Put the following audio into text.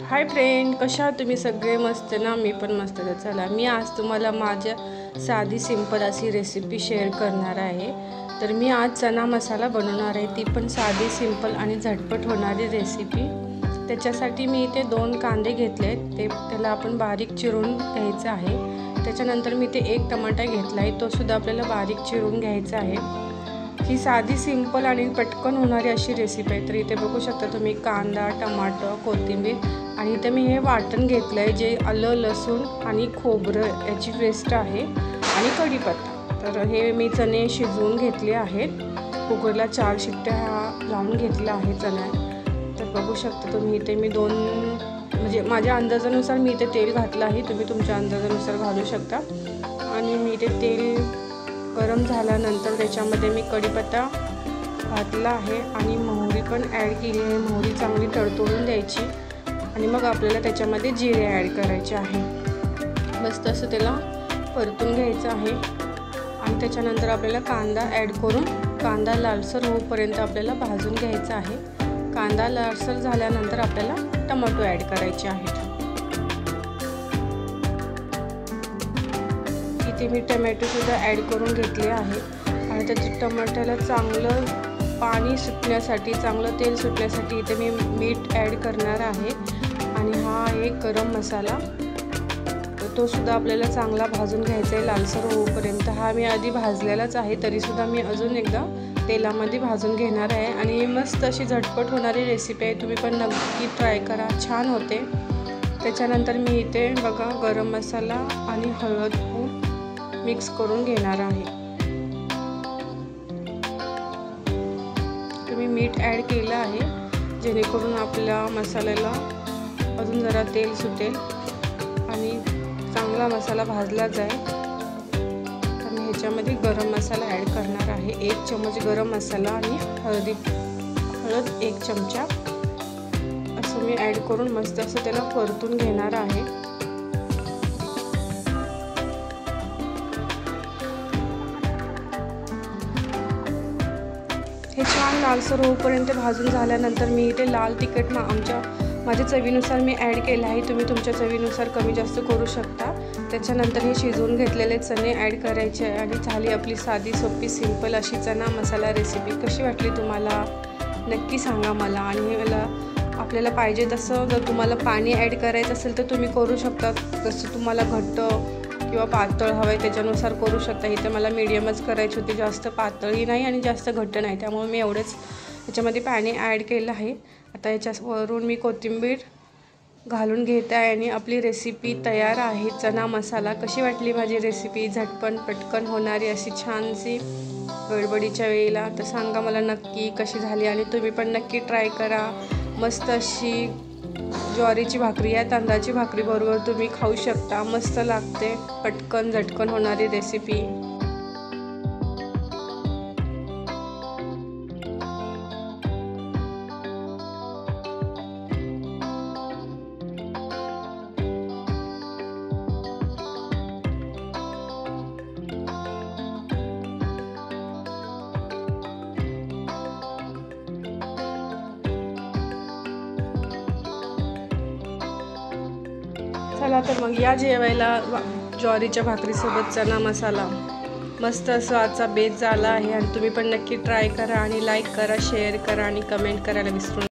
Hi friend, कशा आहात तुम्ही सगळे? मस्त ना? मी पण मस्त आहे। चला, मी आज तुम्हाला माझ्या साधी सिंपल अशी रेसिपी शेअर करणार आहे। तर मी आज चना मसाला बनवणार आहे, ती पण साधी सिंपल आणि झटपट होणारी रेसिपी। त्याच्यासाठी मी इथे 2 कांदे घेतले, त्याला आपण बारीक चिरून घ्यायचं आहे। त्याच्यानंतर मी इथे 1 टमाटा घेतला आहे, तो सुद्धा आपल्याला बारीक चिरून घ्यायचा आहे। ही साधी सिंपल आणि पटकन होणारी अशी रेसिपी आहे। तर इथे बघू शकता तुम्ही कांदा, टमाटर, कोथिंबीर आणि इथे मी हे वाटण घेतलं आहे, जे आलं, लसूण आणि खोबरं याची पेस्ट आहे आणि कढीपत्ता। तर हे मी चणे शिजवून घेतले आहेत, कुकरला 4 शिट्ट्या लावून घेतल्या आहे चण्या। तर बघू शकता तुम्ही इथे मी 2 म्हणजे माझ्या अंदाजानुसार मी इथे तेल घातलं आहे, तुम्ही तुमच्या अंदाजानुसार घालू शकता। आणि मी इथे तेल गरम झाल्यानंतर त्याच्यामध्ये मी कढीपत्ता घातला आहे आणि मोहरी पण ॲड केली आहे। मोहरी चांगली तडतडून द्यायची आणि मग आपल्याला त्याच्यामध्ये जिरे ॲड करायचे आहे। मस्त असं त्याला परतून घ्यायचं आहे आणि त्याच्यानंतर आपल्याला कांदा ॲड करून कांदा लालसर होईपर्यंत आपल्याला भाजून घ्यायचा आहे। कांदा लालसर झाल्यानंतर आपल्याला टोमॅटो ॲड करायचे आहेत। इथे मी टोमॅटोसुद्धा ॲड करून घेतले आहे आणि त्याच्या टमाट्याला चांगलं पाणी सुटण्यासाठी, चांगलं तेल सुटण्यासाठी इथे मी मीठ ॲड करणार आहे। आणि हा एक गरम मसाला, तो सुद्धा आपल्याला चांगला भाजून घ्यायचा आहे लालसर होईपर्यंत। हा मी आधी भाजलेलाच आहे, तरीसुद्धा मी अजून एकदा तेलामध्ये भाजून घेणार आहे। आणि मस्त अशी झटपट होणारी रेसिपी आहे, तुम्ही पण नक्की ट्राय करा, छान होते। त्याच्यानंतर मी इथे बघा गरम मसाला आणि हळद पूड मिक्स करून घेणार आहे। तुम्ही मीठ ॲड केलं आहे, जेणेकरून आपल्या मसाल्याला अजून जरा तेल सुटेल आणि चांगला मसाला भाजला जाईल। तर मी ह्याच्यामध्ये गरम मसाला ॲड करणार आहे, 1 चमच गरम मसाला आणि हळद 1 चमचा असं मी ॲड करून मस्त असं त्याला परतून घेणार आहे। हे छान लालसर होईपर्यंत भाजून झाल्यानंतर मी इथे लाल तिखट माझ्या चवीनुसार मी ॲड केलं आहे, तुम्ही तुमच्या चवीनुसार कमी जास्त करू शकता। त्याच्यानंतर हे शिजवून घेतलेले चणे ॲड करायचे आहे आणि झाली आपली साधी सोपी सिंपल अशी चना मसाला रेसिपी। कशी वाटली तुम्हाला नक्की सांगा मला। आणि मला आपल्याला पाहिजे तसं जर तुम्हाला पाणी ॲड करायचं असेल तर तुम्ही करू शकता, जसं तुम्हाला घट्ट किंवा पातळ हवं आहे त्याच्यानुसार करू शकता। इथं मला मीडियमच करायची होती, जास्त पातळही नाही आणि जास्त घट्ट नाही, त्यामुळे मी एवढंच याच्यामध्ये पाणी ॲड केलं आहे। आता याच्यावरून मी कोथिंबीर घालून घेते आहे आणि आपली रेसिपी तयार आहे, चना मसाला। कशी वाटली माझी रेसिपी? झटपट पटकन होणारी अशी छानशी गडबडीच्या वेळेला। तर सांगा मला नक्की कशी झाली आणि तुम्ही पण नक्की ट्राय करा। मस्त अशी ज्वारीची भाकरी या तांदळाची भाकरी बरोबर तुम्ही खाऊ शकता, मस्त लागते, पटकन झटकन होणारी रेसिपी। चला तर मग या जेवायला ज्वारीच्या भाकरीसोबत चना मसाला। मस्त असं आजचा बेत झाला आहे आणि तुम्ही पण नक्की ट्राय करा आणि लाईक करा, शेअर करा आणि कमेंट करायला विसरू नका।